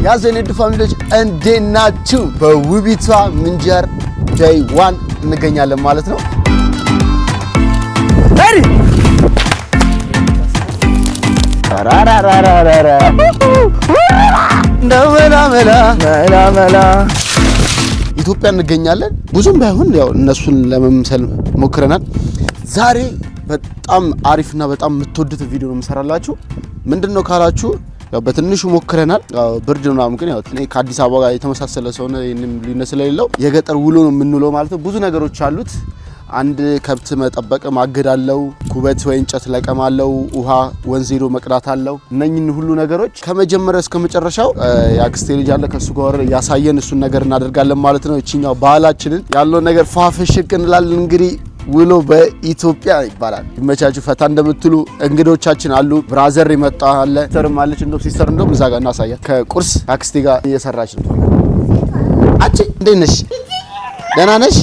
ያዘኔድ ፋሚሊዎች እንዴት ናችሁ? በውቢቷ ምንጃር ዴይ 1 እንገኛለን ማለት ነው። ኢትዮጵያ እንገኛለን። ብዙም ባይሆን ያው እነሱን ለመምሰል ሞክረናል። ዛሬ በጣም አሪፍና በጣም የምትወዱት ቪዲዮ ነው የምሰራላችሁ። ምንድነው ካላችሁ ያው በትንሹ ሞክረናል። ያው ብርድ ነው ምናምን፣ ግን ያው እኔ ከአዲስ አበባ ጋር የተመሳሰለ ሰው ነው። ይሄንም ሊነስ ስለሌለው የገጠር ውሎ ነው የምንውለው ማለት ነው። ብዙ ነገሮች አሉት። አንድ ከብት መጠበቅ ማገድ አለው፣ ኩበት ወይ እንጨት ለቀም አለው፣ ውሃ ወንዝ ሄዶ መቅዳት አለው። እነኚህን ሁሉ ነገሮች ከመጀመሪያ እስከ መጨረሻው ያክስቴ ልጅ አለ ከሱ ጋር ያሳየን እሱን ነገር እናደርጋለን ማለት ነው። እቺኛው ባህላችንን ያለው ነገር ፋፍሽክ እንላለን። እንግዲህ ውሎ በኢትዮጵያ ይባላል። ይመቻችሁ፣ ፈታ እንደምትሉ እንግዶቻችን አሉ። ብራዘር ይመጣ አለ፣ ሲስተርም አለች። እንደው ሲስተር እንደው እዛ ጋር እናሳያት። ከቁርስ አክስቴ ጋር እየሰራች ነው። አንቺ እንዴት ነሽ? ደህና ነሽ?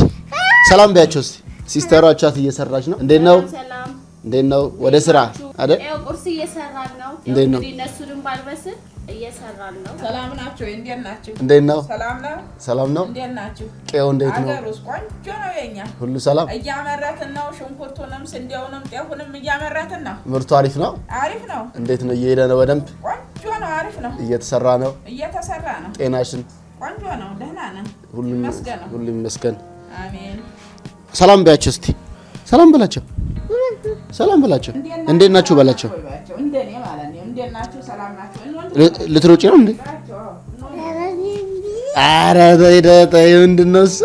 ሰላም በያቸው እስቲ። ሲስተራቻት እየሰራች ነው። እንዴት ነው? ሰላም። እንዴት ነው? ወደ ስራ አይደል? ያው ቁርስ እየሰራን ነው። እንዴት ነው? እነሱንም ባልበስል እየሰራን ነው። ሰላም ናችሁ? እንዴት ናችሁ? እንዴት ነው? ሰላም ነው። ሰላም ነው። እንዴት ናችሁ? ቄው እንዴት ነው? አገሩስ ቆንጆ ነው። የኛ ሁሉ ሰላም። እያመረትን ነው። ሽንኩርቱንም ስንዴውንም ጤፉንም እያመረትን ነው። ምርቱ አሪፍ ነው። አሪፍ ነው። እንዴት ነው? እየሄደ ነው? በደንብ ቆንጆ ነው። አሪፍ ነው። እየተሰራ ነው። እየተሰራ ነው። ጤናሽን? ቆንጆ ነው። ደህና ነን። ሁሉ ይመስገን። አሜን። ሰላም በያቸው እስቲ። ሰላም በላቸው። ሰላም በላቸው። እንዴት ናችሁ በላቸው። እንደኔ ማለት ነው። እንዴት ናችሁ? ሰላም ናችሁ? ልትሮጪ ነው እንዴ? ኧረ ተይ ምንድን ነው እሱ?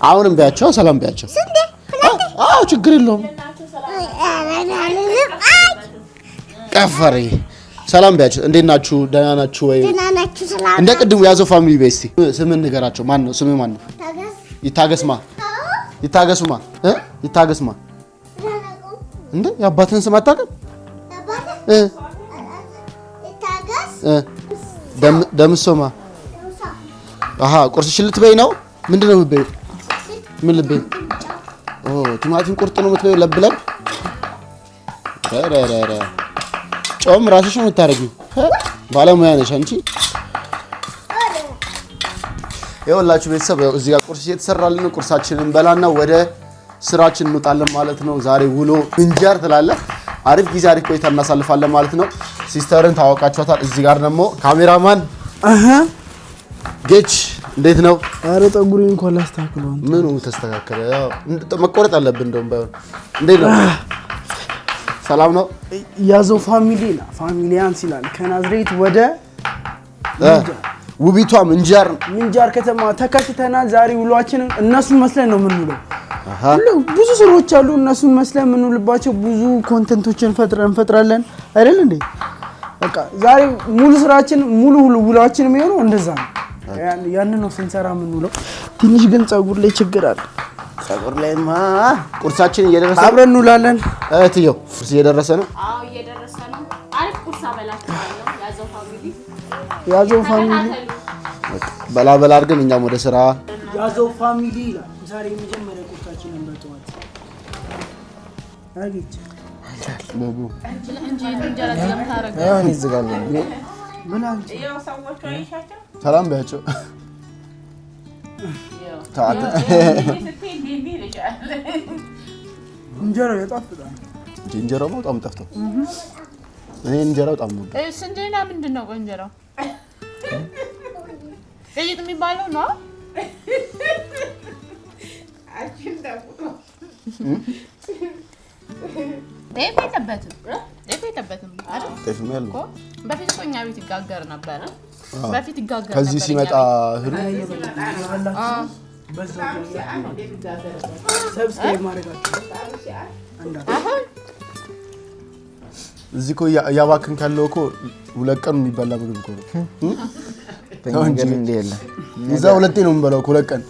አሁንም በያቸው። ሰላም በያቸው። አዎ ችግር የለውም። ቀፈሬ ሰላም በያቸው። እንዴት ናችሁ? ደህና ናችሁ ወይ? እንደ ቅድሙ ያዘው ፋሚሊ ቤት እስቲ ስምን ንገራቸው። ማን ነው ስምህ? ማን ነው? ይታገስማ። ይታገሱማ ይታገስማ። እንዴ የአባትህን ስም አታውቅም? ደምሶማ። አሃ ቁርስሽን ልትበይ ነው? ምንድነው የምትበይው? ምን ልትበይ? ቲማቲም ቁርጥ ነው የምትበይው? ለብለብ ረረረ ጮም ራስሽ ነው የምታረጊው። ባለሙያ ነሽ አንቺ። ይኸውላችሁ ቤተሰብ እዚህ ጋር ቁርስ እየተሰራልን ነው። ቁርሳችንን እንበላና ወደ ስራችን እንወጣለን ማለት ነው። ዛሬ ውሎ ምንጃር ትላለህ። አሪፍ ጊዜ አሪፍ ቆይታ እናሳልፋለን ማለት ነው። ሲስተርን ታወቃችኋታል። እዚህ ጋር ደግሞ ካሜራማን ጌች እንዴት ነው? አረ ጠጉሪ እንኳን ላስተካክለው። ምኑ ተስተካከለ? ያው መቆረጥ አለብን እንደውም ባይሆን። እንዴት ነው? ሰላም ነው? ያዘው ፋሚሊያንስ ይላል። ከናዝሬት ወደ ውቢቷ ምንጃር ከተማ ተከስተናል። ዛሬ ውሏችንን እነሱን መስለን ነው የምንውለው። ብዙ ስራዎች አሉ እነሱን መስለን የምንውልባቸው። ብዙ ኮንተንቶችን እንፈጥራለን አይደል እንዴ? በቃ ዛሬ ሙሉ ስራችን ሙሉ ውሏችን የሚሆነው እንደዛ ነው። ያን ነው ስንሰራ የምንውለው። ትንሽ ግን ጸጉር ላይ ችግር አለ። ጸጉር ላይማ ቁርሳችን እየደረሰ አብረን እንውላለን። እህትየው ቁርስ እየደረሰ ነው። አዎ እየደረሰ ነው። አሪፍ ቁርስ አበላችኋለሁ። ያዘው ፋሚሊ በላ አድርገን እኛም ወደ ስራ። ያዘው ፋሚሊ ይላል። ዛሬ የመጀመሪያ ቁርሳችንን በጠዋት አግኝቼ ቦቡ እንጂ እንጀራ ስለምታረግ አሁን ይዝጋለን። ምን አንቺ ያው ሰዎቹ አይሻቸው ሰላም በያቸው። ታታ እንጀራው ያጣፍጣል። እንጀራው በጣም ጠፍቷል። እኔ እንጀራው በጣም ነው። ስንዴና ምንድነው እንጀራው? ቀይጥ የሚባለው ነው። ጤፍ የለበትም አይደል? ጤፍም ያለው በፊት እኮ እኛ ቤት ይጋገር ነበር። በፊት ይጋገር ነበር። ከዚህ ሲመጣ እህሉ ሰብስክራይብ ማድረጋችሁ እዚህ እኮ እያባክን ካለው እኮ ሁለት ቀን የሚበላ ምግብ እኮ ነው። ተንገን እንደ የለ እዛ ሁለቴ ነው የምንበላው ሁለት ቀን።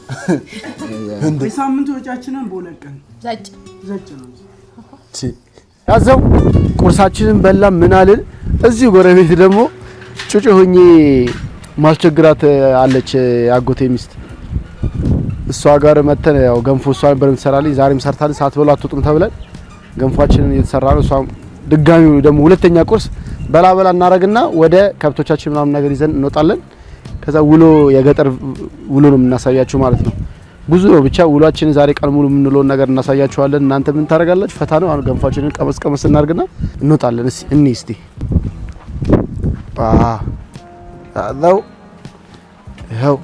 በሳምንት ወጫችንን በሁለት ቀን ዘጭ ነው። ያዘው ቁርሳችንን በላ ምን አልን። እዚህ ጎረቤት ደግሞ ጩጩ ሆኜ ማስቸግራት አለች ያጎቴ ሚስት። እሷ ጋር መተን ያው ገንፎ እሷ ነበር የምትሰራልኝ። ዛሬም ሰርታለች። ሳትበሉ አትወጡም ተብለን ገንፏችንን እየተሰራ ነው። እሷ ድጋሚ ደግሞ ሁለተኛ ቁርስ በላ እናረግና ወደ ከብቶቻችን ምናምን ነገር ይዘን እንወጣለን። ከዛ ውሎ የገጠር ውሎ ነው የምናሳያችሁ ማለት ነው። ብዙ ነው ብቻ ውሏችን ዛሬ ቀን ሙሉ የምንለውን ነገር እናሳያችኋለን። እናንተ ምን ታረጋላችሁ? ፈታ ነው። አሁን ገንፋችንን ቀመስ እናርግና እንወጣለን። እስቲ አው ይኸው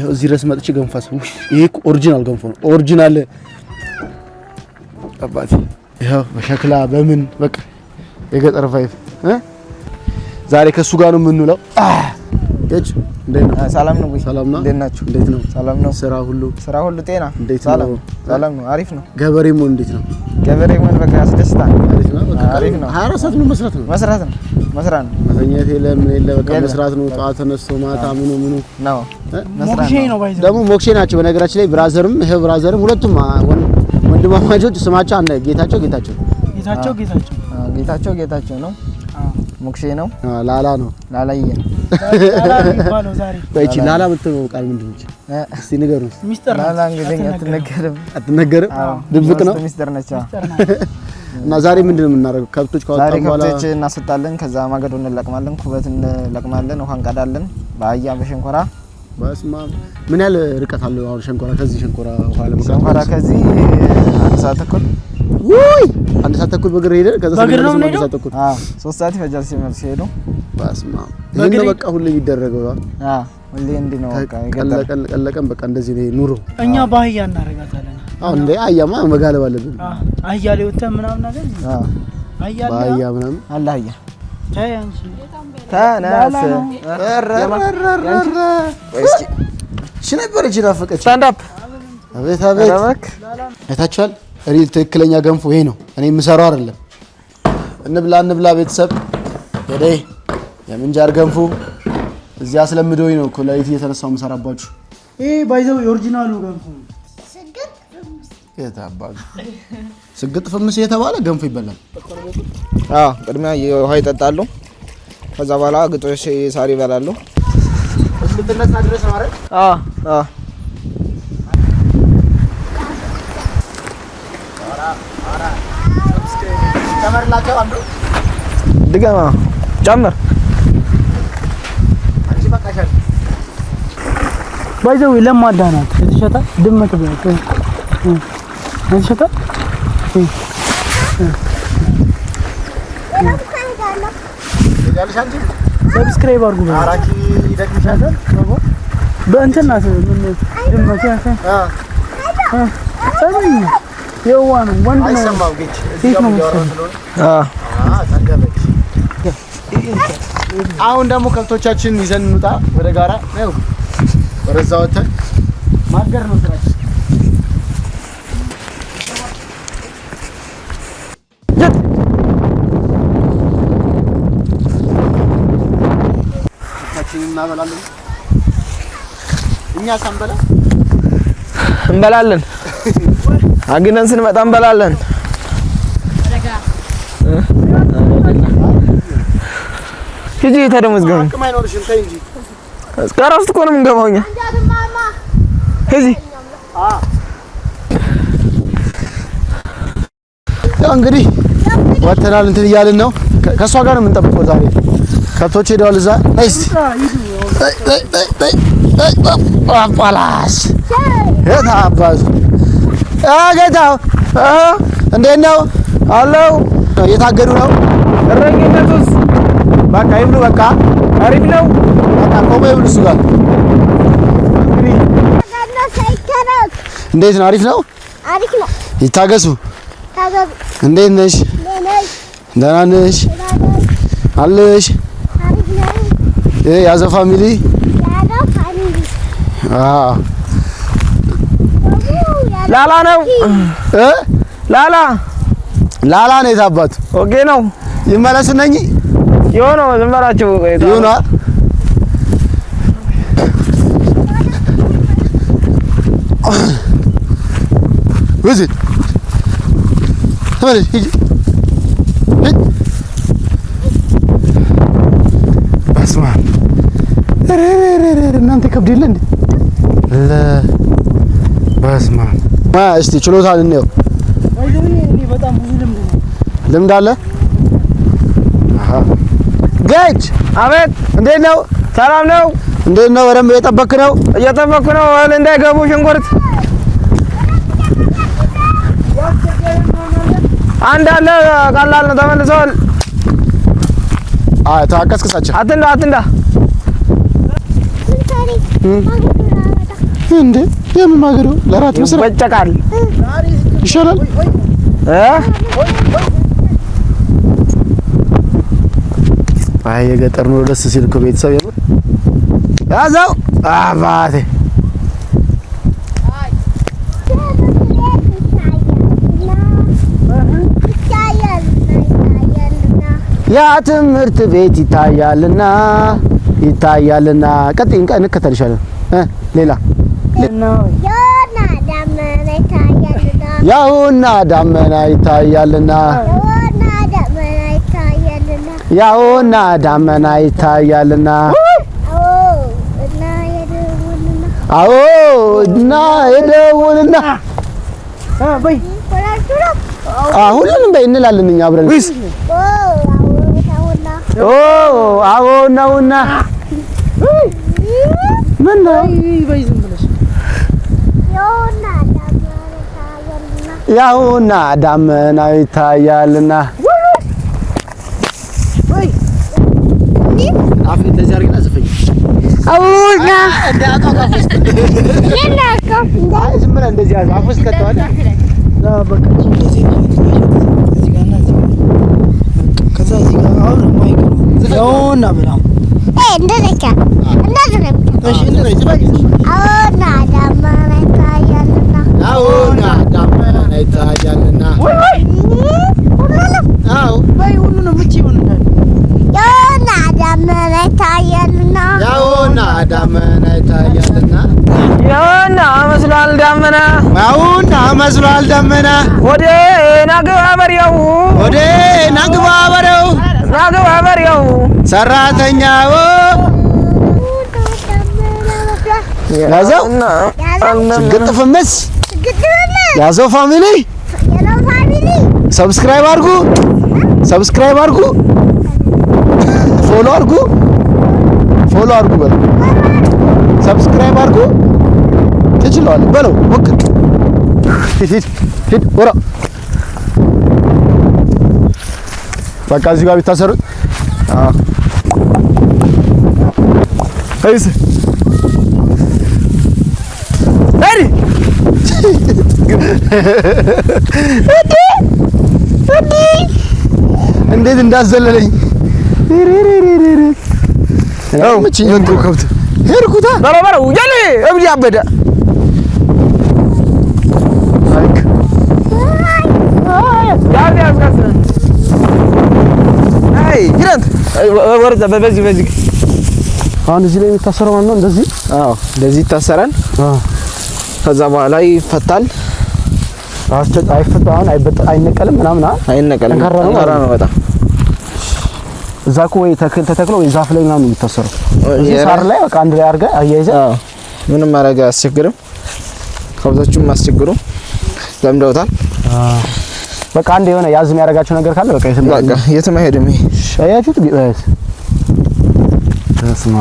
እዚህ ድረስ መጥቼ ገንፋስ። ይሄ ኦሪጂናል ገንፎ ነው። ኦሪጂናል አባቴ ይኸው በሸክላ በምን በቃ የገጠር ቫይብ ዛሬ ከሱ ጋር ነው የምንውለው። እጭ እንዴት ነው? ሰላም ነው ወይ? ሰላም ነው። እንዴት ናችሁ? እንዴት ነው? ሰላም ነው። ስራ ሁሉ ጤና እንዴት ሰላም ነው? ሰላም ነው። አሪፍ ነው። ገበሬ ምን እንዴት ነው? ገበሬ ምን በቃ ያስደስታል። አሪፍ ነው። በቃ አሪፍ ነው። 24 ሰዓት ነው መስራት ነው። መስራት ነው። መተኛት የለም ምን የለ በቃ መስራት ነው። ጠዋት ተነስቶ ማታ ምኑ ነው መስራት ነው። ደግሞ ሞክሼ ናቸው በነገራችን ላይ ብራዘርም ሁለቱም ወንድማማቾች ስማቸው አንድ ጌታቸው ነው። ሞክሼ ነው። ላላ ነው። ላላዬ ነው። የሚባለው ዛሬ በእቺ ላላ የምትለው ቃል ምንድን ነች? እስቲ ንገሩን። ሚስጥር ላላ እንግዲህ አትነገርም? ድብቅ ነው። ሚስጥር ነች። እና ዛሬ ምንድነው የምናደርገው? ከብቶች ካወጣን በኋላ ከብቶች እናስወጣለን። ከዛ ማገዶ እንለቅማለን፣ ኩበት እንለቅማለን፣ ውሃ እንቀዳለን በአህያ በሸንኮራ። በስማ ምን ያህል ርቀት አለው አሁን ሸንኮራ? ከዚህ ሸንኮራ ውሃ ለመቅዳት ሸንኮራ ከዚህ 1 ሰዓት ተኩል ውይ 1 ሰዓት ተኩል በእግር ሄደን ከዛ በእግር ነው 1 ሰዓት ተኩል 3 ሰዓት ይፈጃል ሲሄዱ። በስማ ይሄን ነው በቃ ሁሌ የሚደረገው። ሁሌ እንዲህ ነው በቃ ቀለቀን በቃ እንደዚህ ነው ኑሮ። እኛ በአህያ እናረጋታለን። አሁን እንደ አህያማ መጋለብ አለብን። አህያ ላይ ወተን ምናምን ነገር በአህያ ምናምን አለ አህያ ታያንሽ ተነስ እሺ ነበር እጂ ናፈቀች። ስታንድ አፕ አቤት አይታችኋል። ሪል ትክክለኛ ገንፎ ይሄ ነው። እኔ የምሰራው አይደለም። እንብላ ቤተሰብ ወደ የምንጃር ገንፎ እዚያ አስለምዶኝ ነው ኮላይት እየተነሳው የምሰራባችሁ። ይሄ ባይዘው የኦሪጂናሉ ገንፎ ስግጥ ፍምስ የተባለ ገንፎ ይበላል። ቅድሚያ ውሃ ይጠጣሉ። ከዛ በኋላ ግጦሽ ሳር ይበላሉ። እስክትነሳ ድረስ ነው አይደል? ጨመርላቸው አንዱ ድገማ ጨምር። አንቺ በቃሻል። ባይዘው ለማዳ ናት የተሸጣ ድመት ቢያት የተሸጣ ሰብስክራይብ አድርጉ። አራኪ ደግምሻል በእንትን ናት ምን ድመት ያሰ ሰብኝ የዋ ነው ወንድ ነው አይሰማው ግጭ ሴት ነው ታገበች። አሁን ደግሞ ከብቶቻችንን ይዘን እንውጣ ወደ ጋራ ነው። ወደዛ ወተን ማገር ነው ስራችን። ከብቶቻችንን እናበላለን። እኛ ሳንበላ እንበላለን። አግነን ስንመጣ እንበላለን። ሂጂ ተደሞዝ ገኝ አቅም አይኖርሽም። ተይ እንጂ እስከራስ እኮ ነው የምንገባው እኛ። ሂጂ እንግዲህ ወተናል እንትን እያልን ነው። ከሷ ጋር ነው የምንጠብቀው ዛሬ። ከብቶች ሄደዋል እዛ። እስቲ አባላስ የታባዝ ጌታው እንዴት ነው አለው። እየታገዱ ነው። እረኝነቱስ በቃ ይብሉ። በቃ አሪፍ ነው። በቃ ቆሞ ይብሉ። እሱ ጋር እንዴት ነው? አሪፍ ነው። ይታገሱ። እንዴት ነሽ? ደህና ነሽ አለሽ? ያዘ ፋሚሊ ላላ ነው ላላ ነው የታባቱ። ኦኬ ነው። ይመለሱ ነኝ የሆነው ዝም በላችሁ ይሁና። ወዚህ ተመለሽ ሂጂ። በስመ አብ እናንተ ከብድ የለ እንዴ? በስመ አብ እስቲ ችሎታን እንየው። ባይዘው እኔ በጣም ብዙ ልምድ አለ። ገጭ አቤት። እንዴት ነው? ሰላም ነው? እንዴት ነው? በደንብ እየጠበክ ነው? እየጠበኩ ነው። እህል እንዳይገቡ ሽንኩርት አንድ አለ። ቀላል ነው። ተመልሰዋል። ታቀስቅሳቸው። አትንዳ እንዴ የምን ማገዶ ለራት መስራት ይበጨቃል ይሻላል። አይ የገጠር ነው ደስ ሲል እኮ ቤተሰብ የምር ያዘው አባቴ ያ ትምህርት ቤት ይታያልና ቀጥይን ቀን እንከተልሻለን። ሌላ ያውና ዳመና ይታያልና ያውና ዳመና ይታያልና አዎ እና የደውልና ሁሉንም በይ እንላለን እኛ አብረን አዎ ነውና ምን ነው ያውና ዳመና ይታያልና አፍ እንደዚህ አድርገና ዘፈኝ አውና ዝም ብለህ እንደዚህ አፍ ውስጥ ከተዋለ ከዛ እዚህ ጋር አሁን ማይክ ያውና ብላው እንደዚህ አዎና ዳመና ይታያልና አዎ ወይ ሁሉንም እቺ ይሆናል ያውና ዳመና ይታያልና ያውና ዳመና ይታያልና ያውና መስሏል ዳመና ያውና መስሏል ዳመና ወደ ናግባ በሬው ሰራተኛው ያዘው ግጥፍምስ ያዘው ፋሚሊ ሰብስክራይብ አድርጉ ፎሎ አድርጉ በለው ሰብስክራይብ አድርጉ ትችላለህ በለው ሞክር ሂድ ወራ በቃ እዚህ ጋር ቢታሰሩት አይስ እንዴት እንዳዘለለኝ ነው ምንጭ ከብት ሄርኩታ በረበረው ያለ እብድ ያበደ አይክ ይረንት ወርዛ በዚህ አሁን እዚህ ላይ የሚታሰረው ማለት ነው እንደዚህ እንደዚህ ይታሰራል። ከዛ በኋላ ይፈታል። አይፈታም አይነቀልም ምናምን አይነቀልም። ጠንካራ ነው በጣም እዛ እኮ ወይ ተተክሎ ወይ ዛፍ ላይ ምናምን የሚታሰረው እዚህ ሳር ላይ በቃ አንድ ላይ አድርገህ አያይዘህ ምንም ማድረግ አያስቸግርም። ከብቶቹም አያስቸግሩ ለምደውታል። በቃ አንድ የሆነ ያዝ የሚያደርጋቸው ነገር ካለ በቃ የትም አይሄድም። ይሄ አያችሁት ተስማ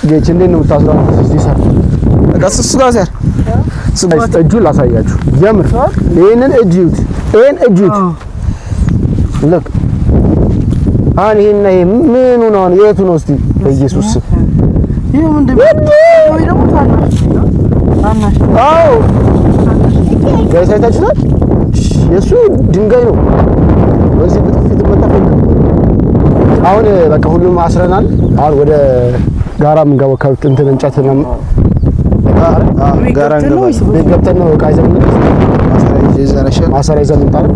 ጌች እንዴት ነው የምታስረው? እዚህ ሳር በቃ እሱ ጋር ሳር እጁን ላሳያችሁ። የምር ይሄንን እጅ ይዩት፣ ይሄን እጅ ይዩት። ልክ አሁን ይሄን ይሄ ምኑ ነው? የቱ ነው? እስቲ በኢየሱስ ይሄ ምንድነው? ወይ ደግሞ ታናሽ አዎ ጋይሳይታችሁት የሱ ድንጋይ ነው። በዚህ በጥፊት መጣፈጥ አሁን በቃ ሁሉም አስረናል። አሁን ወደ ጋራ የምንገባው ከብት እንትን እንጨት ነው ጋራ ገብተን ነው ዕቃ ይዘን ማሰሪያ ይዘን እንጣለን።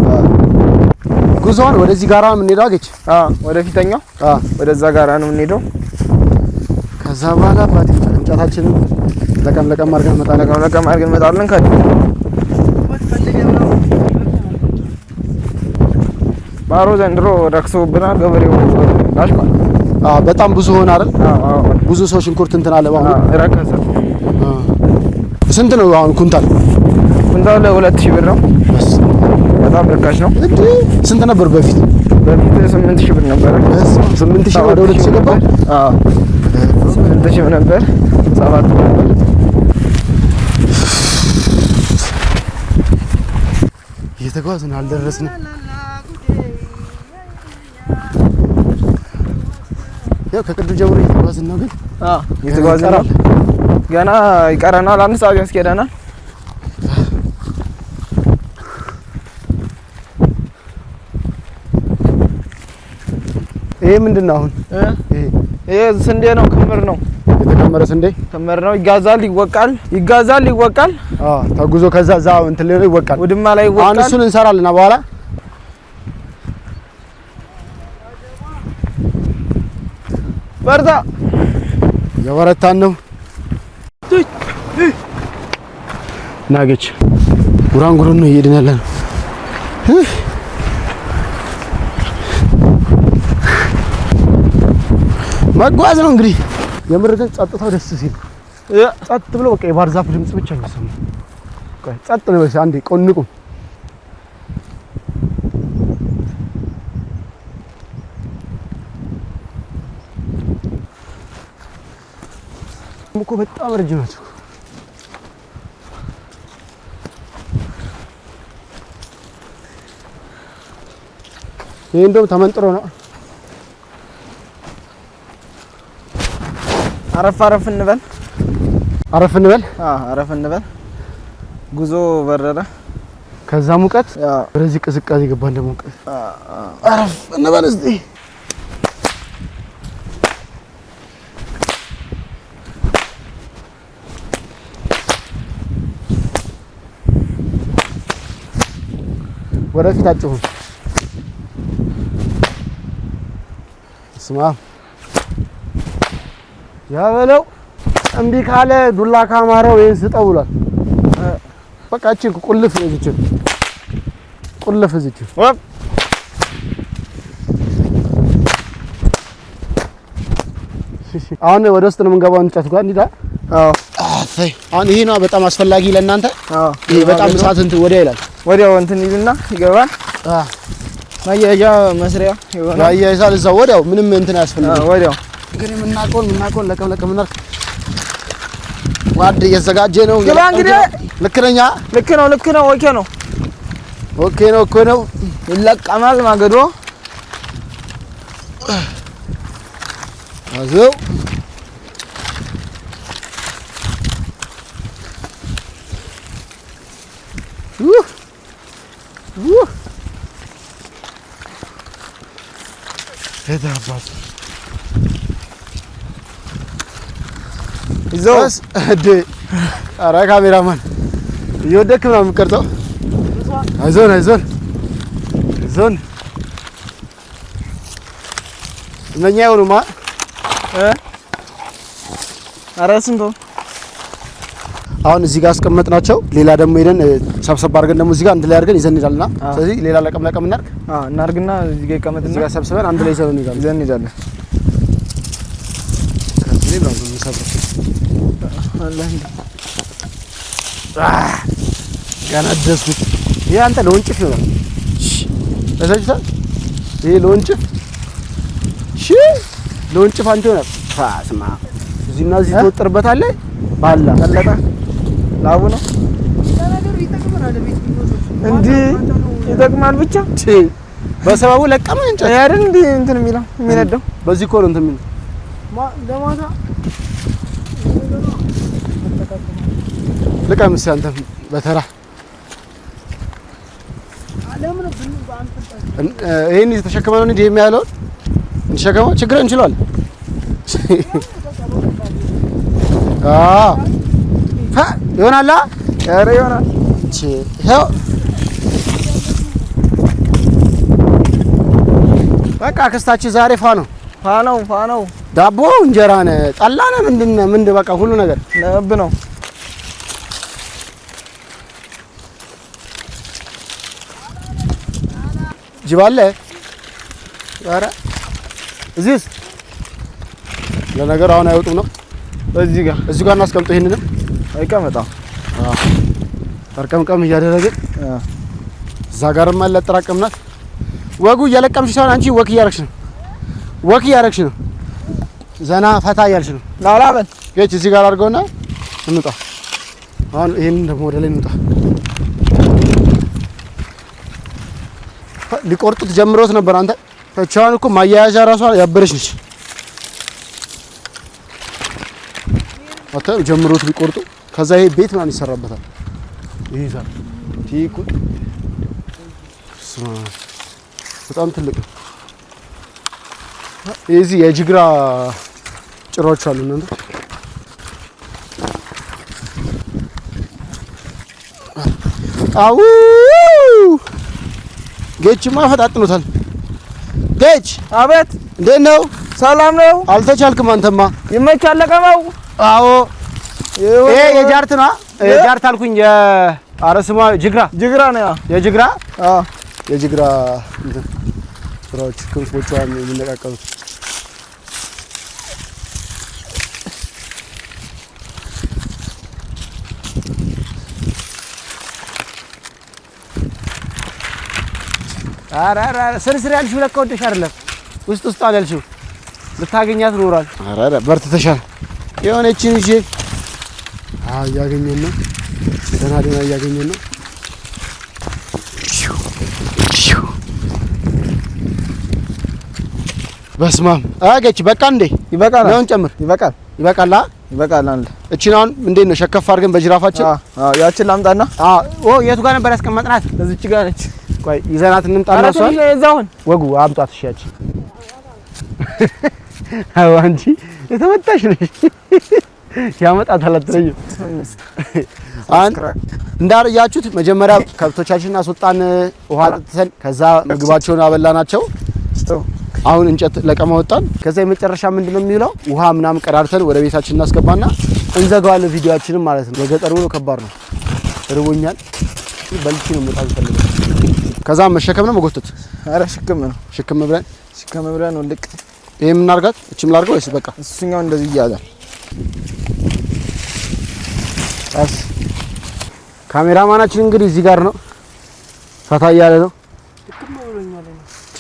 ጉዞውን ወደዚህ ጋራ የምንሄደው አገች ወደ ፊተኛው ወደዛ ጋራ ነው የምንሄደው። ከዛ በኋላ አባቴ እንጨታችንን ለቀም አድርገን እንመጣለን። ባሮ ዘንድሮ ረክሶብናል። ገበሬው አሽቋል። በጣም ብዙ ሆነ አይደል? ብዙ ሰው ሽንኩርት እንትን አለ። ባሁን ረከሰ። ስንት ነው አሁን ኩንታል? ኩንታል 2000 ብር ነው። በጣም ርካሽ ነው። ስንት ነበር በፊት? በፊት 8000 ብር ነበር። 8000 ወደ 2000 ገባ። አዎ 8000 ነበር። 7 ነበር። እየተጓዝን አልደረስንም። ያው ከቅድም ጀምሮ እየተጓዝን ነው፣ ግን እየተጓዝን ነው። ገና ይቀረናል። 1 ሰዓት ያስኬደናል። ይሄ ምንድን ነው አሁን? ይሄ ስንዴ ነው፣ ክምር ነው። የተከመረ ስንዴ ክምር ነው። ይጋዛል፣ ይወቃል። ተጉዞ ከዛ እዛው እንትን ላይ ይወቃል፣ ውድማ ላይ ይወቃል። አሁን እሱን እንሰራለን በኋላ። በርታ። የበረታን ነው። ናገች ጉራንጉሩን ነው እየሄድን ያለ ነው። መጓዝ ነው እንግዲህ። የምር ግን ጸጥታው ደስ ሲል ጸጥ ብሎ በቃ የባህር ዛፍ ድምጽ ብቻ ነው የሚሰማው። ቆይ ጸጥ ነው። በስ አንዴ ቆንቁ። እኮ በጣም ረጅም ናቸው። ይሄ እንደውም ተመንጥሮ ነው። አረፍ እንበል። አረፍ እንበል። አረፍ እንበል። ጉዞ በረረ። ከዛ ሙቀት ወደዚህ ቅዝቃዜ ገባ። እንደሙቀት አረፍ እንበል እስቲ። ወደፊት አጭሁ። ስማ ያበለው እምቢ ካለ ዱላ ካማረው ይሄን ስጠው ብሏል። በቃ እቺ ቁልፍ እዚች ቁልፍ እዚች አሁን ወደ ውስጥ ነው የምንገባው። እንጨት ጋር እንዲዳ አሁን ይሄ ነው በጣም አስፈላጊ ለእናንተ። ይሄ በጣም ሰዓት እንትን ወዲያ ይላል። ወዲያው እንትን ይልና ይገባል። ማያያ መስሪያ ይሆናል። ያያይዛል እዛው ወዲያው ምንም እንትን አያስፈልግም። ወዲያው እንግዲህ የምናውቀውን ለቀም እናድርግ። ዋድ እየተዘጋጀ ነው እንግዲህ። ልክ ነኝ? ልክ ነው። ኦኬ ነው። ይለቀማል ማገዶ አዘው ሄዳባስ ይዘውስ እዴ ኧረ ካሜራማን እየወደክ ነው የምትቀርጸው። አይዞን እነኛ ይሆኑማ። ኧረ ስንቶ አሁን እዚህ ጋር አስቀመጥናቸው። ሌላ ደግሞ ሄደን ሰብሰብ አድርገን ደግሞ እዚህ ጋር አንድ ላይ አድርገን ይዘን እንሄዳለንና፣ ስለዚህ ሌላ ለቀም እናድርግ። እናድርግና እዚህ ጋር ይቀመጥና እዚህ ጋር ሰብስበን አንድ ላይ ይዘን እንሄዳለን። ከዚህ ነው የሚሰብረው። ገና ደስኩት። ይሄ አንተ ለወንጭፍ ይሆናል። እሺ ይሄ ለወንጭፍ ለወንጭፍ አንተ ይሆናል። ፋስማ እዚህና እዚህ ትወጥርበታለህ። ባላ ቀለጣ ላቡ ነው እንዴ? ይጠቅማል ብቻ በሰበቡ ለቀመ እንጨት አይደል እንዴ? እንትን የሚነደው በዚህ እኮ ነው እንትን የሚለው ለማታ ልቀም እስኪ አንተ በተራ ይሄን ተሸክመን ነው እንዴ የሚያለው? እንሸከመው ችግር እንችላለን። ይሆናል። ኧረ ይሆናል። ይኸው በቃ ክስታችን ዛሬ ፋ ነው። ዳቦ እንጀራ ነህ፣ ጠላ ነህ፣ ምንድን በቃ ሁሉ ነገር ነብ ነው። ጅብ አለ። ኧረ እዚህስ ለነገር አሁን አይወጡም ነው። እዚህ ጋር እናስቀምጠው። ይሄንንም አይቀመጣም። ጠርቀምቀም እያደረግን እዛ ጋርም አለ አጠራቀምናት። ወጉ እየለቀምሽ ሳይሆን አንቺ ወክ እያረግሽ ነው። ዘና ፈታ እያልሽ ነው። ላላበል ጌች እዚህ ጋር አድርገውና እንውጣ። አሁን ይሄንን ደግሞ ወደ ላይ እንውጣ። ሊቆርጡት ጀምሮት ነበር። አንተ ብቻዋን እኮ ማያያዣ ራሷ ያበረች ነች። አታ ጀምሮት ሊቆርጡ ከዛ ይሄ ቤት ምናምን ይሰራበታል። ይይዛል ቲኩ በጣም ትልቅ ነው። እዚህ የጅግራ ጭራዎች አሉ እናንተ አው ጌችማ ፈጣጥኖታል። ጌች አቤት፣ እንዴት ነው? ሰላም ነው? አልተቻልክም አንተማ። ይመቻል ለቀመው? አዎ ይሄ የጃርት ነው። የጃርት አልኩኝ። የአረስማ ጅግራ ነው። የጅግራ የጅግራ ስራዎች ክንፎቿን የሚነቃቀሉት አራራ ስርስር ያልሽው ለካ ወደሽ አይደለም ውስጥ አለ ያልሽው ልታገኛት ኖራል። አራራ በርትተሻል። የሆነችን እሺ እያገኘን ነው። ደህና እያገኘን ነው። በስማም አገች በቃ እንዴ ይበቃል። ነው ጨምር። ይበቃል። ይበቃል። አንድ እቺን አሁን እንዴት ነው ሸከፍ አድርገን በጅራፋችን ያችን ላምጣና የቱ ጋር ነበር ያስቀመጥናት? እዚች ጋር ነች። ቆይ ይዘናት እንምጣና እሷ እዛውን ወጉ አምጧት። እሺ ያቺ አዎ አንቺ የተመጣሽ ነሽ። ያመጣታል አትለኝም። እንዳርያችሁት መጀመሪያ ከብቶቻችንን አስወጣን፣ ውሃ አጥተን ከዛ ምግባቸውን አበላናቸው። አሁን እንጨት ለቀማ ወጣን። ከዛ የመጨረሻ ምንድነው የሚለው ውሃ ምናምን ቀዳርተን ወደ ቤታችን እናስገባና እንዘጋዋለን ቪዲዮአችንን ማለት ነው። የገጠር ውሎ ከባድ ነው። ርቦኛል። በልቼ ነው መጣ ፈልገው ከዛ መሸከም ነው መጎተት። አረ ሽክም ብለን ወልቅ። ይሄ ምን አርጋት? እቺም ላርገው ወይስ በቃ እሱኛው እንደዚህ ይያዛል? አስ ካሜራማናችን እንግዲህ እዚህ ጋር ነው። ፈታ እያለ ነው።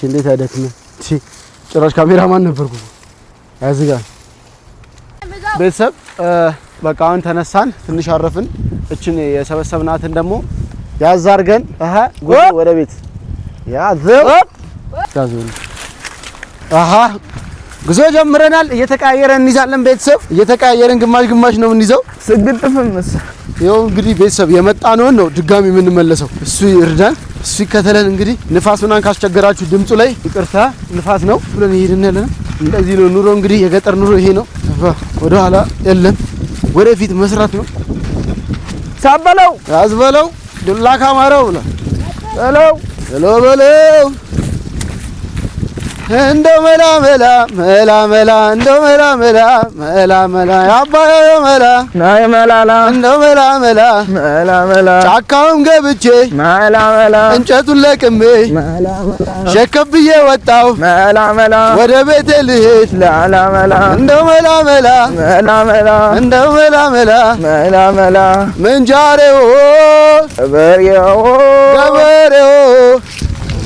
እንዴት አይደክም? ጭራሽ ካሜራማን ነበርኩ። ያዝጋ ቤተሰብ በቃ አሁን ተነሳን፣ ትንሽ አረፍን። እችን የሰበሰብናትን ደግሞ ያዝ አድርገን ወደ ቤት ያዘው ጉዞ ጀምረናል። እየተቀያየረን እንይዛለን። ቤተሰብ እየተቀያየረን ግማሽ ነው የምንይዘው። ስግጥፍም ይኸው እንግዲህ ቤተሰብ የመጣነውን ነው ድጋሚ የምንመለሰው። እሱ ይርዳን፣ እሱ ይከተለን። እንግዲህ ንፋስ ምናምን ካስቸገራችሁ ድምፁ ላይ ይቅርታ፣ ንፋስ ነው ብለን ይሄድን ያለና እንደዚህ ነው ኑሮ። እንግዲህ የገጠር ኑሮ ይሄ ነው። ወደ ኋላ የለም፣ ወደፊት መስራት ነው። ሳበለው ያዝበለው ዱላ ካማረው ብላ በለው እንደው መላ እንደው መላ ያባዬ መላ ናይ መላላ እንደው መላ ጫካውም ገብቼ እንጨቱን ለቅሜ ሸከብዬ ወጣው ወደ ቤቴ ልሄድ እንደው መላ ምንጃሬው ገበሬው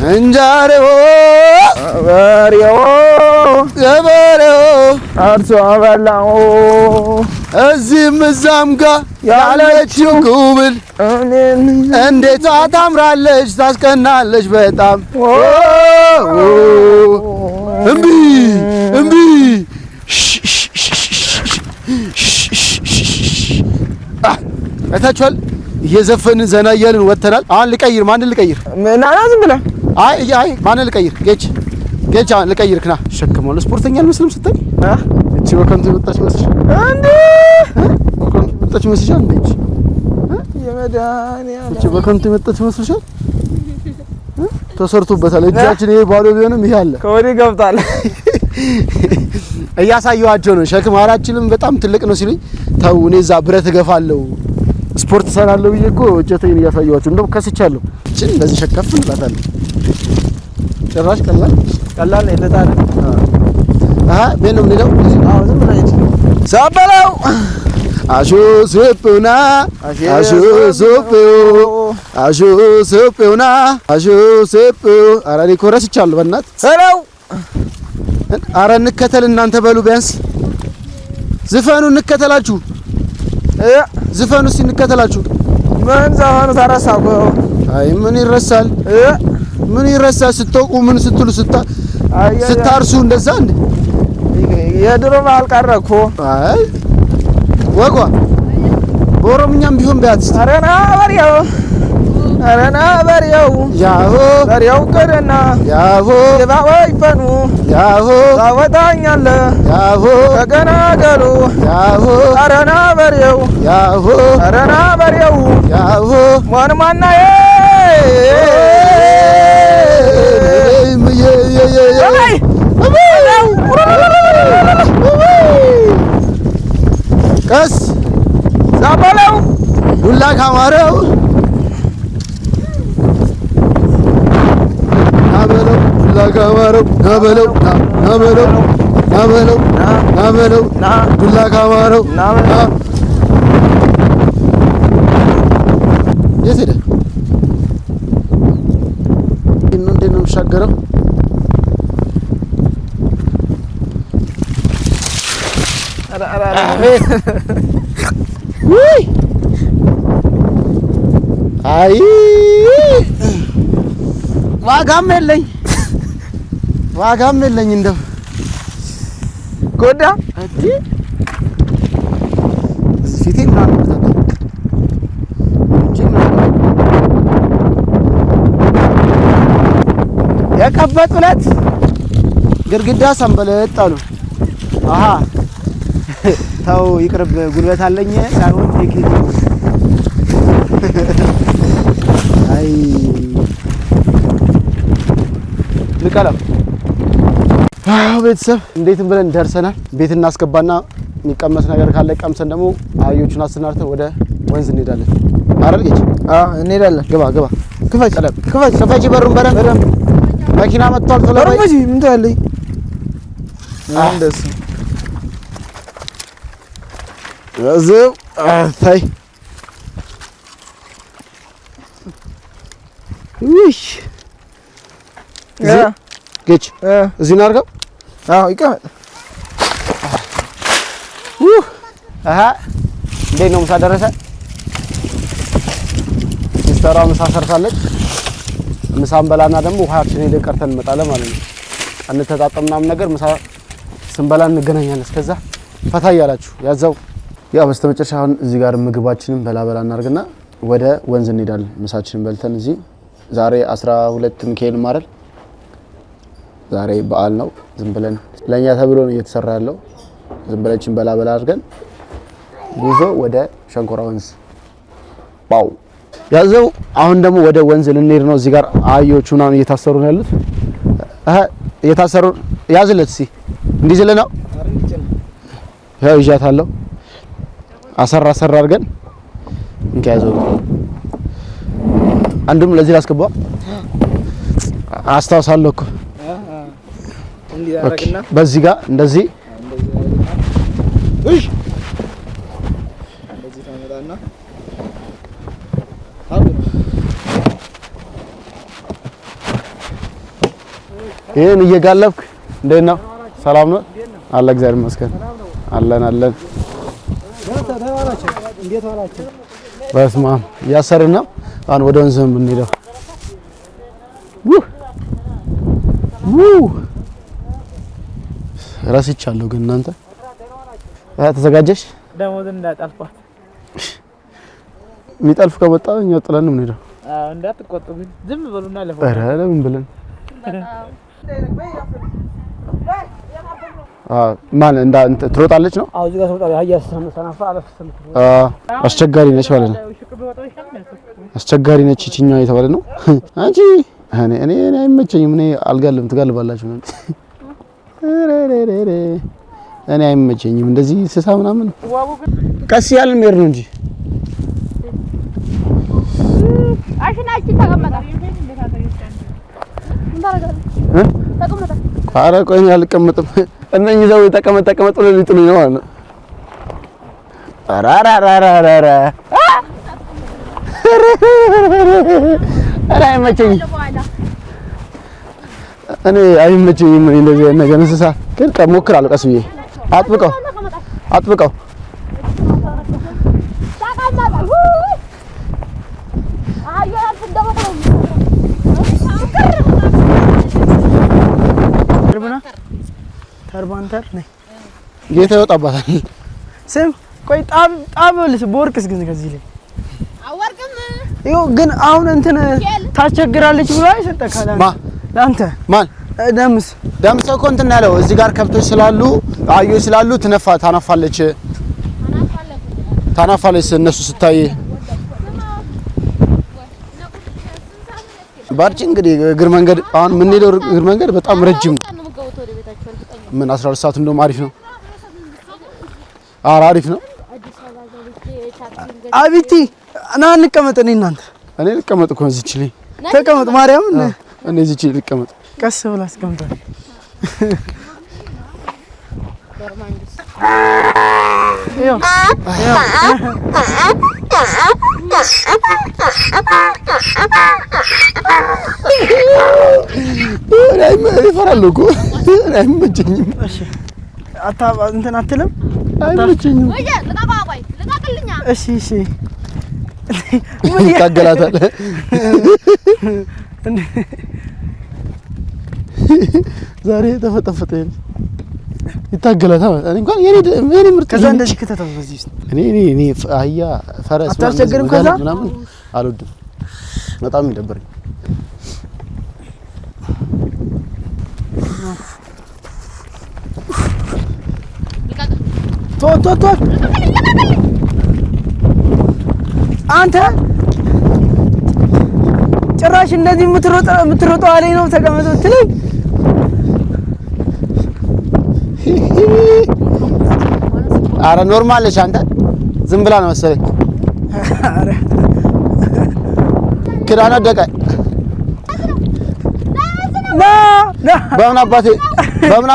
እንጃሬው ገበሬው አርሶ በላው እዚህም እዛም ጋር ያለችው ጉብል እንዴት ታምራለች፣ ታስቀናለች በጣም እምቢ አይታችኋል። እየዘፈንን ዘና እያልን ወተናል። አሁን ልቀይር። ማንን ልቀይር? ምን ዝም ብለህ አይ ማንን ልቀይር? ጌች ልቀይርክና ሸክመው ስፖርተኛ አልመስልም ስትል እቺ በከንቱ የመጣች መስልሽ እንዴ? በከንቱ የመጣች መስልሻል እንዴ? እቺ በከንቱ የመጣች መስልሻል? ተሰርቶበታል። እጃችን ይሄ ባዶ ቢሆንም ይሄ አለ ከወዲህ ገብቷል። እያሳየኋቸው ነው። ሸክም አራችንም በጣም ትልቅ ነው ሲሉኝ ተው እኔ እዛ ብረት እገፋለሁ ስፖርት ሰራለሁ ብዬ እኮ እጀቴን እያሳየኋቸው እንደው ከስቻለሁ። እቺን እንደዚህ ሸከፍ እንላታለን። ጭራሽ ቀላል የተጣለ ምን ነው የምንለው? ዝም ብለህ ሳበለው አሹ ሱፕውና አሹ ሱፕውና አሹ ሱፕው ኧረ እኔ እኮ ረስቻለሁ በእናትህ ሰላው ኧረ እንከተል እናንተ በሉ ቢያንስ ዝፈኑ እንከተላችሁ ዝፈኑ እስኪ እንከተላችሁ ምን ዘፈኑ ተረሳኩ አይ ምን ይረሳል ስትወቁ ምን ስትሉ ስታርሱ እንደዛ እንዴ የድሮ ባህል ቀረ እኮ አይ ወጓ በኦሮምኛም ቢሆን ቢያትስ አረና በሬው ያሆ በሬው ቅርና ያሆ የባወይፈኑ ያሆ ታወጣኛለ ያሆ ተገናገሉ ያሆ አረና በሬው ያሆ ያሆ ማናዬ ቀስ ዛበለው ዱላ ካማረው ናበለው ዱላ ካማረው ናበለው ዱላ ካማረው የት ሄደ? እንዴት ነው የምሻገረው? አይ ዋጋም የለኝ እንደው ጎዳ አዲ ፊቴ ምናምን የቀበጡለት ግድግዳ ሰንበለጥ አሉ። አሃ ተው ይቅርብ፣ ጉልበት አለኝ ሳይሆን ቴክኒክ። አይ ልቀለም። አዎ ቤተሰብ እንዴትም ብለን ደርሰናል። ቤት እናስገባና የሚቀመስ ነገር ካለ ቀምሰን ደግሞ አህዮቹን አሰናርተን ወደ ወንዝ እንሄዳለን። አረልጌች እንሄዳለን። ግባ ክፈች በሩን በደንብ መኪና መጥቷል። ቶሎ በይ። ምን ትላለኝ? እንደሱ እዚው ታይ ውሽ ጌች እዚህ ነው አድርገው። አዎ ይቀመጥ። እንዴት ነው ምሳ ደረሰ? ሲስተሯ ምሳ ሰርታለች። ምሳን በላና ደግሞ ውሃችን ሄደን ቀርተን እንመጣለን ማለት ነው። እንተጣጣም ምናምን ነገር ምሳ ስንበላ እንገናኛለን። እስከዛ ፈታ እያላችሁ ያዛው። ያው በስተመጨረሻ አሁን እዚህ ጋር ምግባችንን በላ እናርግና ወደ ወንዝ እንሄዳለን። ምሳችንን በልተን እዚህ ዛሬ 12 ሚካኤል ማረል ዛሬ በዓል ነው። ዝም ብለን ለኛ ተብሎ ነው እየተሰራ ያለው። ዝም ብለችን በላ አድርገን ጉዞ ወደ ሸንኮራ ወንዝ ባው ያዘው። አሁን ደግሞ ወደ ወንዝ ልንሄድ ነው። እዚህ ጋር አህዮቹ ምናምን እየታሰሩ ነው ያሉት። እየታሰሩ ያዝለት እስኪ እንዲዝል ነው። ያው ይዣታለሁ። አሰራ አድርገን እንከያዘው። አንዱም ለዚህ ላስገባው አስታውሳለሁ እኮ በዚህ ጋር እንደዚህ እሺ እንደዚህ ታመጣና ይሄን እየጋለብክ እንዴት ነው? ሰላም ነው አለ። እግዚአብሔር ይመስገን አለን። በስመ አብ እያሰርን ነው። አሁን ወደ ወንዝ የምንሄደው ረስቻለሁ። ግን እናንተ ተዘጋጀሽ? ደሞዝ እንዳጠልፋት የሚጠልፍ ከመጣ እኛ ጥለን ነው የምንሄደው። አዎ እንዳትቆጡ ግን ዝም በሉና ለፈው። ኧረ ለምን ብለን ማን እንደ ትሮጣለች ነው? አዎ እዚህ ጋር ተወጣ ያያ ሰናፋ አለፍሰም። አስቸጋሪ ነች ማለት ነው። አስቸጋሪ ነች ይችኛው የተባለ ነው። አንቺ እኔ አይመቸኝም። እኔ አልጋልም፣ ትጋልባላችሁ ነው። እኔ አይመቸኝም እንደዚህ ስሳ ምናምን። ቀስ ያልን ሜር ነው እንጂ አሽናቺ ተቀመጣ ኧረ ቆይ እኔ አልቀመጥም። እነኝህ ዘው ተቀመጥ ብለው ሊጥሉኝ ነው ማለት ነው። አራራራራራ አራ አይመቸኝም። እኔ አይመቸኝም እንደዚህ ነገር እንስሳ ግን እሞክራለሁ ቀስ ብዬ አጥብቀው ተርባንተር ነኝ ጌታ ይወጣባታል። ስም ቆይ ጣብልስ በወርቅስ ግን ከዚህ ላይ አወርቅም ይኸው ግን አሁን እንትን ታስቸግራለች ብሎ አይሰጠካላ ለአንተ ማን ደምስ እኮ እንትን ያለው እዚህ ጋር ከብቶች ስላሉ አህዮች ስላሉ ታናፋለች እነሱ ስታይ ባርቺ እንግዲህ እግር መንገድ አሁን የምንሄደው እግር መንገድ በጣም ረጅም ነው። ምን 12 ሰዓት እንደውም አሪፍ ነው። አሪፍ ነው። አቢቲ እና እንቀመጥ እኔ እናንተ እኔ ልቀመጥ እኮ እዚች ላይ ተቀመጥ ማርያም እኔ እዚች ላይ ልቀመጥ ቀስ ብላ አስቀምጣ ይፈራለሁ እኮ አይመቸኝም። እንትን አትልም አይመቸኝም። እሺ ይታገላታል። ዛሬ ተፈጠፈጠ ይታገላታል። እኔ እንኳን የኔ ምርጥ ከዛ እንደዚህ ከተተው በዚህ ውስጥ እኔ አህያ ፈረስ አታስቸግርም። ከዛ ምናምን አልወድም። በጣም ይደብረኝ። ቶ አንተ ጭራሽ እንደዚህ የምትሮጠው አለኝ ነው ተቀመጥ ትለኝ። አረ ኖርማል ነሽ አንተ ዝም ብላ ነው መሰለኝ። አረ ክዳን ወደቀ። በምን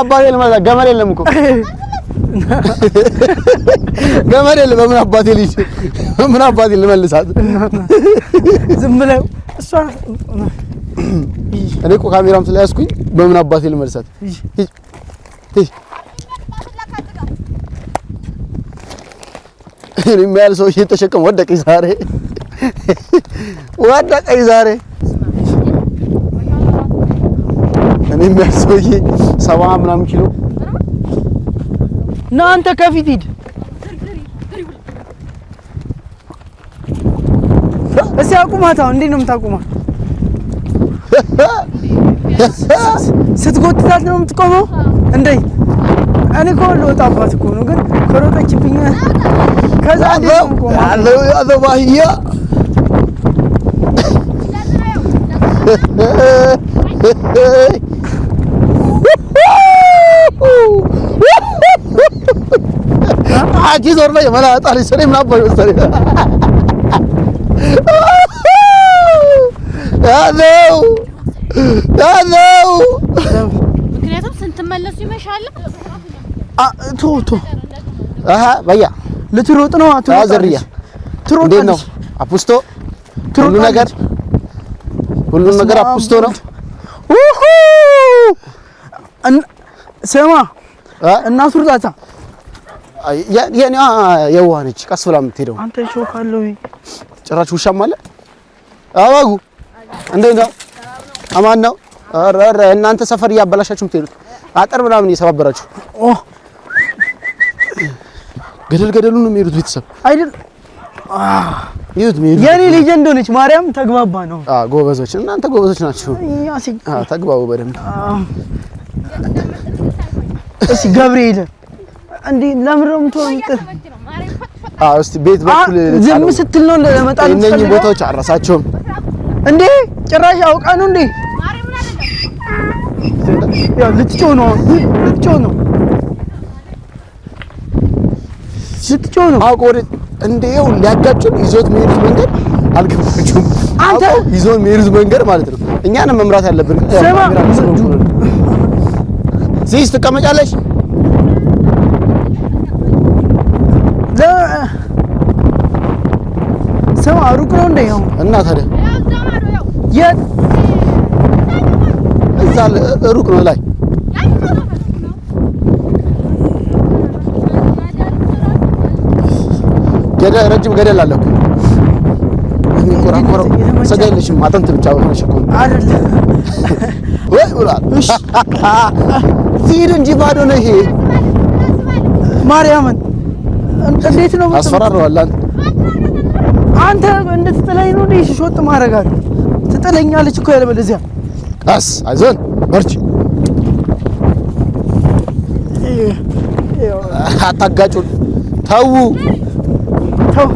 አባቴ ልመጣ ገመድ የለም እኮ ገመድ የለም። በምን አባቴ ልመልሳት? ዝም ብለው እሷ እኔ እኮ ካሜራም ስለያዝኩኝ በምን አባቴ ልመልሳት? እኔ የሚያህል ሰው እየተሸከመ ወደቀኝ ዛሬ እኔ የሚያህል ሰውዬ 70 ምናምን ኪሎ ና አንተ ከፊት ሂድ። እስኪ አቁማት። አሁን እንዴት ነው የምታቁማት? ስትጎትታት ነው የምትቆመው እንዴ? እኔ እኮ ልወጣባት እኮ ነው፣ ግን ከሮጠችብኝ ከዛ እንዴት ነው የምቆመው? አለው ያዘባህያ አጂ ዞር በይ መላጣ ልጅ ምን አባይ ወሰደ ያለው ምክንያቱም ስንትመለሱ ይመሻል። ቶ በያ ልትሮጥ ነው አትሮጥ ትሮጥ ነው አፑስቶ ሁሉ ነገር አፑስቶ ነው። ስማ እናቱ ሩጣታ የኔ የዋነች ቀስ ብላ የምትሄደው አንተ ሾካለው ጭራሽ ውሻም አለ። አባጉ እንዴት ነው? አማን ነው? ኧረ እናንተ ሰፈር እያበላሻችሁ የምትሄዱት አጥር ምናምን እየሰባበራችሁ ገደሉን ነው የሚሄዱት። ቤተሰብ አይደል ይሁት የኔ ሌጀንድ ሆነች ማርያም። ተግባባ ነው። ጎበዞች እናንተ ጎበዞች ናችሁ። ተግባቡ በደንብ። እሺ ገብርኤል እንዴ ለምን ነው የምትወጣው? እስቲ ቤት በኩል ዝም ስትል ነው ለመጣል እነኚህ ቦታዎች አራሳቸውም እንዴ? ጭራሽ አውቃ ነው እንዴ? ያው ልትጮህ ነው አውቆ እንደው ሊያጋጩን ይዞት የሚሄዱት መንገድ አልገባችሁም? አንተ ይዞት የሚሄዱት መንገድ ማለት ነው። እኛንም መምራት ያለብን እዚህ ትቀመጫለሽ። ስማ ሩቅ ነው እንደ ያው እና ታዲያ የት እዛ ሩቅ ነው ላይ ረጅም ገደል አለ እኮ የሚቆራቆረው ስጋ የለሽም አጥንት ብቻ ሆነሽ እኮ አይደለም ወይ ብሏል። እሺ ሲድ እንጂ ባዶ ነው ይሄ። ማርያምን እንዴት ነው አስፈራራዋል። አንተ እንድትጥለኝ ነው እንዴ? ሾጥ ማረጋት ትጥለኛለች እኮ ያለበለዚያ። ቀስ አይዞን በርቺ። አታጋጩን። ተው ተው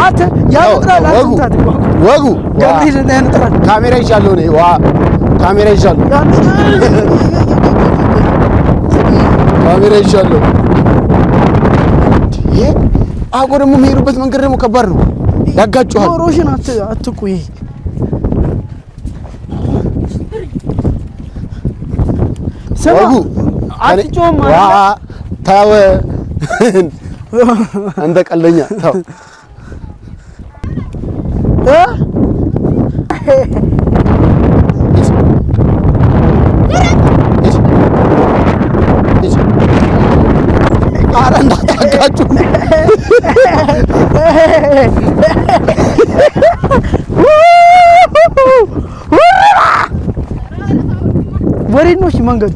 አንተ ያንጥራል አትንታት ወጉ ገብርኤል እና ያንጥራል። ካሜራ ይዣለሁ ነው ካሜራ ይዣለሁ ካሜራ ይዣለሁ። ይሄ አጎ ደግሞ የሚሄዱበት መንገድ ደግሞ ከባድ ነው፣ ያጋጩሃል። ሮሽን አትቁይ። ወጉ አትጮም ተው አንተ ቀለኛ ተው ኧረ እንዳታጋጩ። ወሬት ነው መንገዱ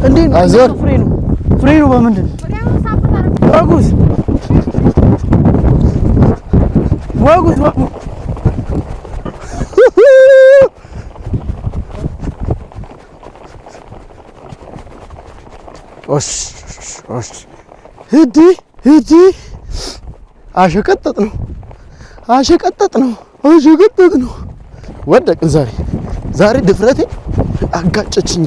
እንዴ? ፍሬ ነው በምንድን ወጉስ ሂዲ አሸቀጠጥ ነው። ወደቅን። ዛሬ ድፍረቴ አጋጨችኝ።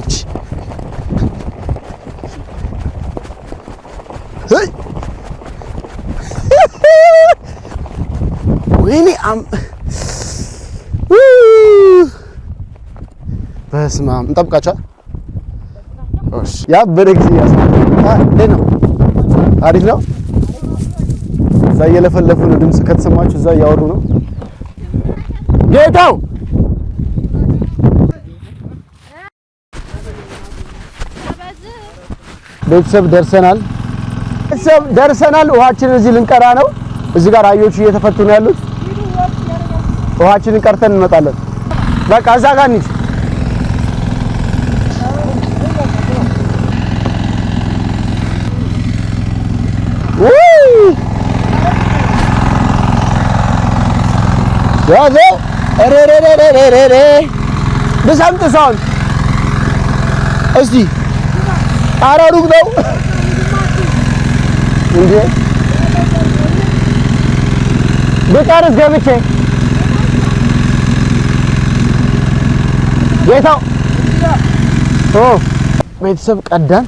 ወይኔ በስመ አብ እንጠብቃቸዋል። ያበደ ጊዜ እንዴት ነው? አሪፍ ነው። እዛ እየለፈለፉ ነው። ድምፅ ከተሰማችሁ እዛ እያወሩ ነው። ጌታው ቤተሰብ ደርሰናል። ውሃችንን እዚህ ልንቀራ ነው። እዚህ ጋር አህዮቹ እየተፈቱ ነው ያሉት። ውሃችንን ቀርተን እንመጣለን። በቃ እዛ ጋር እንሂድ። ያዘው ብሰምጥ ሰውን እስቲ ኧረ ሩቅ ነው እንዴ? ብጨርስ ገብቼ ጌታው ቤተሰብ ቀዳን።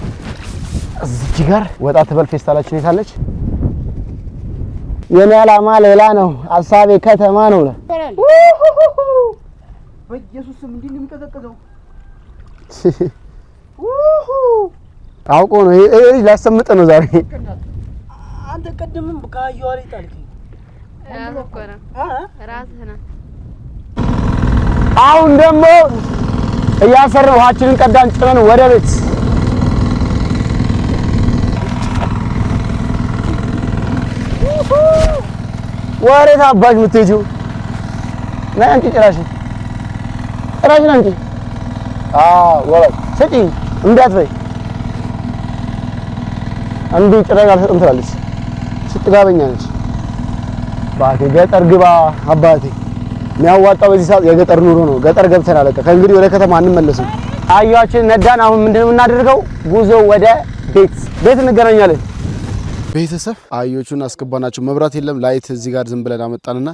እዚህ ጋር ወጣ ትበል ፌስታላችን የታለች? የኔ ዓላማ ሌላ ነው፣ ሀሳቤ ከተማ ነው። በኢየሱስ ስም እንዴ ነው የሚቀዘቅዘው? አውቆ ነው ይሄ ላሰምጥ ነው ዛሬ። አንተ ቀደምም ካየው ላይ ጣልከኝ። አሁን ደግሞ እያሰርን ውሃችንን ቀዳን ጭነን ወደ ቤት። ወሬት አባሽ የምትሄጂው ነይ አንቺ ጭራሽ አንቺ ወራይ ስጪ እምቢ አትበይ። አንዱ ጭራሽ አልሰጥም ትላለች። ስትጋበኛ ነች። ባቴ ገጠር ግባ አባቴ። የሚያዋጣው በዚህ ሰዓት የገጠር ኑሮ ነው። ገጠር ገብተናል። በቃ ከእንግዲህ ወደ ከተማ አንመለስም። አህያችን ነዳን። አሁን ምንድነው የምናደርገው? ጉዞ ወደ ቤት እንገናኛለን። ቤተሰብ አህዮቹን አስገባናቸው። መብራት የለም። ላይት እዚህ ጋር ዝም ብለን አመጣንና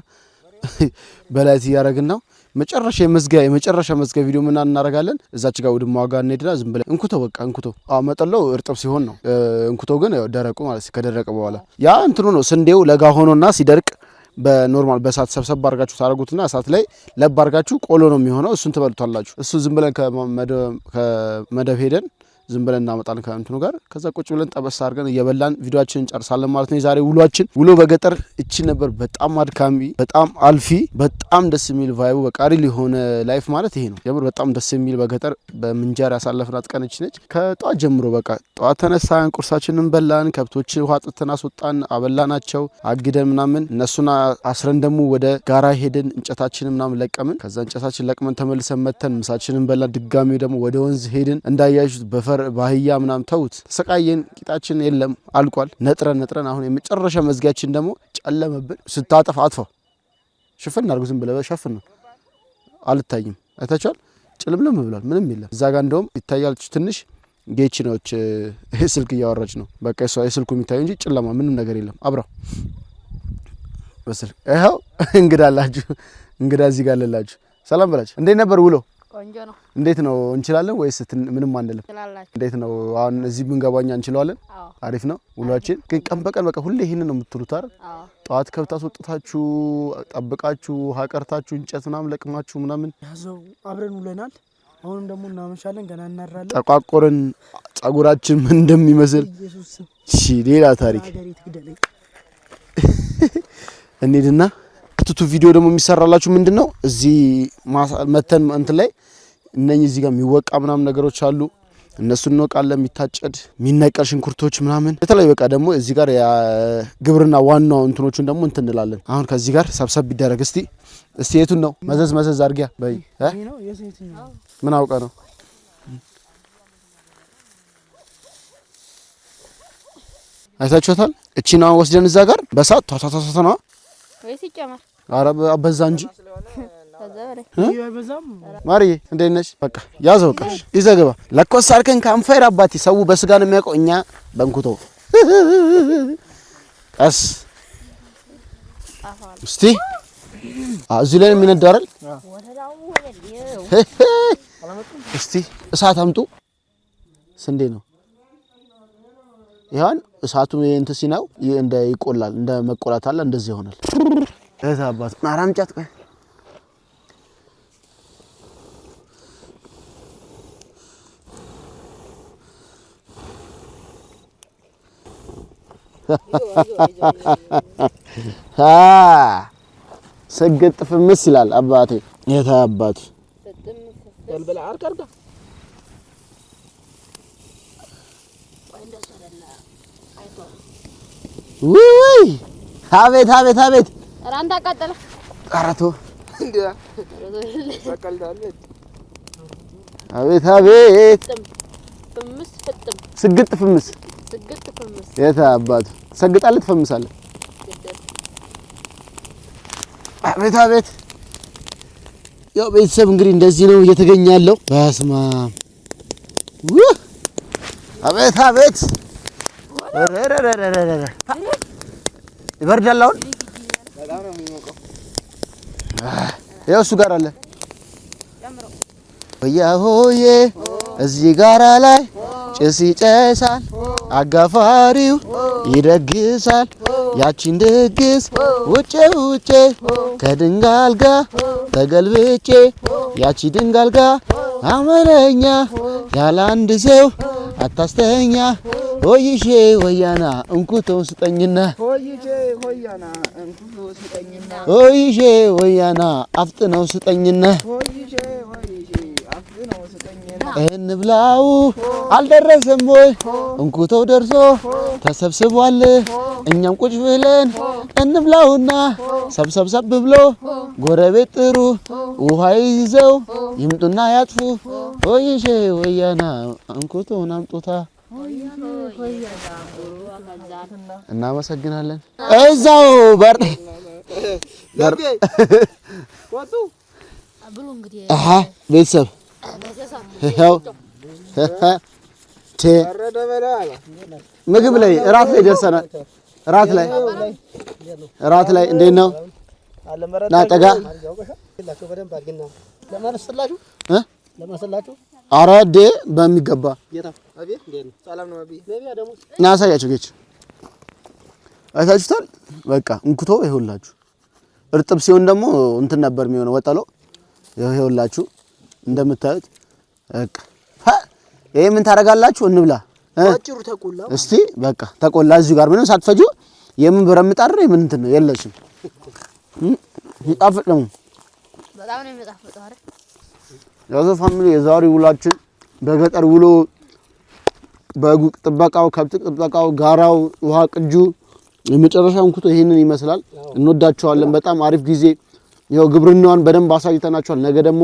በላይት እያደረግን ነው። የመጨረሻ መዝጊያ ቪዲዮ ምን እናደርጋለን? እዛች ጋር ወደ ማጋ እንሄድና ዝም ብለን እንኩተው በቃ እንኩተው። መጠለው እርጥብ ሲሆን ነው። እንኩተው ግን ያው ደረቁ ማለት ከደረቀ በኋላ ያ እንትኑ ነው። ስንዴው ለጋ ሆኖና ሲደርቅ በኖርማል በእሳት ሰብሰብ አድርጋችሁ ታረጉትና እሳት ላይ ለብ አድርጋችሁ ቆሎ ነው የሚሆነው። እሱን ትበሉታላችሁ። እሱ ዝም ብለን ከመደብ ሄደን ዝም ብለን እናመጣለን ከእንትኑ ጋር። ከዛ ቁጭ ብለን ጠበስ አድርገን እየበላን ቪዲዮአችንን እንጨርሳለን ማለት ነው። የዛሬ ውሎ በገጠር እቺ ነበር። በጣም አድካሚ፣ በጣም አልፊ፣ በጣም ደስ የሚል ቫይቡ በቃ ሪል የሆነ ላይፍ ማለት ይሄ ነው። የምር በጣም ደስ የሚል በገጠር በምንጀራ ያሳለፍናት ቀን እቺ ነች። ከጧት ጀምሮ በቃ ጧት ተነሳን፣ ቁርሳችንን በላን፣ ከብቶች ውሃ ጥተን አስወጣን፣ አበላናቸው አግደን ምናምን። እነሱን አስረን ደግሞ ወደ ጋራ ሄድን፣ እንጨታችንን ምናምን ለቀምን። ከዛ እንጨታችን ለቅመን ተመልሰን መተን ምሳችንን በላን። ድጋሚ ደግሞ ወደ ወንዝ ሄድን። እንዳያችሁት ባህያ ምናምን ተውት፣ ተሰቃየን። ቂጣችን የለም አልቋል። ነጥረን አሁን የመጨረሻ መዝጊያችን ደግሞ ጨለመብን። ስታጠፍ አጥፋው፣ ሽፍን አድርጉ፣ ዝም ብለህ ሸፍን ነው። አልታይም፣ አይታችኋል፣ ጭልምልም ብሏል፣ ምንም የለም። እዛ ጋር እንደውም ይታያል ትንሽ ጌች ነች፣ ስልክ እያወራች ነው። በቃ እሷ የስልኩ የሚታየው እንጂ ጨለማ ምንም ነገር የለም። አብራው በስልክ ይኸው እንግዳ አላችሁ፣ እንግዳ እዚህ ጋር አለላችሁ። ሰላም በላችሁ። እንዴት ነበር ውሎ? ቆንጆ ነው። እንዴት ነው እንችላለን ወይስ ምንም አንልም? እንዴት ነው አሁን እዚህ ብንገባኛ እንችላለን? አሪፍ ነው ውሏችን። ግን ቀን በቀን በቃ ሁሌ ይሄንን ነው የምትሉት አይደል? ጠዋት ከብት አስወጥታችሁ ጠብቃችሁ ሀቀርታችሁ እንጨት ምናምን ለቅማችሁ ምናምን ያዘው አብረን ውለናል። አሁንም ደግሞ እናመሻለን፣ ገና እናራለን። ጠቋቆርን ጸጉራችን ምን እንደሚመስል እሺ፣ ሌላ ታሪክ እንሂድና ቱቱ ቪዲዮ ደግሞ የሚሰራላችሁ ምንድነው እዚህ መተን እንትን ላይ እነኚህ እዚህ ጋር የሚወቃ ምናምን ነገሮች አሉ። እነሱን እንወቃለን። የሚታጨድ የሚነቀል ሽንኩርቶች ምናምን የተለያዩ በቃ ደግሞ እዚህ ጋር ግብርና ዋናው እንትኖቹን ደግሞ እንትን እንላለን። አሁን ከዚህ ጋር ሰብሰብ ቢደረግ እስቲ የቱን ነው መዘዝ አድርጊያ በይ ምን አውቀ ነው አይታችኋታል። እቺን አሁን ወስደን እዛ ጋር በሳት ታታታታ ነው ወይስ ይጨመር? ኧረ በዛ እንጂ ማርዬ እንዴት ነሽ? በቃ ያዘው ቀሽ ይዘግባ ለኮስ አርከን ካምፋየር አባቴ ሰው በስጋ ነው የሚያውቀው፣ እኛ በእንኩቶ ቀስ እስቲ እዚህ ላይ የሚነዳው አይደል? እስቲ እሳት አምጡ። ስንዴ ነው ይሄን እሳቱ እንት ሲናው እንደ ይቆላል፣ እንደ መቆላት አለ፣ እንደዚህ ይሆናል። እዛ አባት ማራምጫት ቆይ ሰገጥ ፍምስ ይላል አባቴ። የታ አባቱ በልበላ አርቀርጋ ውይ አቤት ራንታ አቃጠለ አራቶ እንዲያ በቀልዳለ አቤት ፍምስ ፍጥም ስግጥ ፍምስ የታ አባቱ ሰግጣለ ትፈምሳለ። አቤት ያው ቤተሰብ እንግዲህ እንደዚህ ነው እየተገኛለሁ። በስማ አቤት ይበርዳል። አሁን በጣም ነው የሚሞቀው። ያው እሱ ጋር አለ ሆዬ እዚህ ጋራ ላይ ጭስ ይጨሳል፣ አጋፋሪው ይደግሳል። ያቺን ድግስ ውጭ ከድንጋል ጋር ተገልብጬ ያቺ ድንጋል ጋር አመለኛ ያለ አንድ ሰው አታስተኛ። ሆይሼ ሆያና እንኩቶ ስጠኝና ሆይሼ ሆያና አፍጥነው ስጠኝና እንብላው አልደረሰም ወይ እንኩቶው ደርሶ ተሰብስቧል። እኛም ቁጭ ብለን እንብላውና ሰብሰብ ብሎ ጎረቤት ጥሩ ውሃ ይዘው ይምጡና ያጥፉ። ሆይሼ ሆያና እንኩቶውን አምጡታ። እናመሰግናለን። እዛው በር ቤተሰብ ይኸው ምግብ ላይ እራት ላይ ደርሰናል። እራት ላይ እንዴት ነው? ናጠጋ ኧረ እንደ በሚገባ ናሳያቸው ጌች አይታችሁታል። በቃ እንኩቶ ይኸውላችሁ እርጥብ ሲሆን ደግሞ እንትን ነበር የሚሆነው ወጠሎ። ይኸውላችሁ እንደምታዩት በቃ ይሄ ምን ታረጋላችሁ? እንብላ አጭሩ ተቆላ። እስቲ በቃ ተቆላ። እዚህ ጋር ምንም ሳትፈጁ የምን ብረምጣር የምን እንትን ነው የለሽም። ይጣፍጥ ነው በጣም ነው የሚጣፍጠው አይደል? ያዘው ፋሚሊ የዛሬ ውላችን በገጠር ውሎ በጉ ጥበቃው፣ ከብት ጥበቃው፣ ጋራው፣ ውሃ ቅጁ የመጨረሻውን ኩቶ ይሄንን ይመስላል። እንወዳቸዋለን። በጣም አሪፍ ጊዜ ይኸው ግብርናውን በደንብ አሳይተናቸዋል። ነገ ደግሞ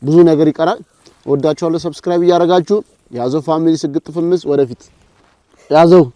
ብዙ ነገር ይቀራል። ወዳቸዋለሁ። ሰብስክራይብ እያደረጋችሁ ያዘው ፋሚሊ ስግጥ ፍምስ ወደፊት ያዘው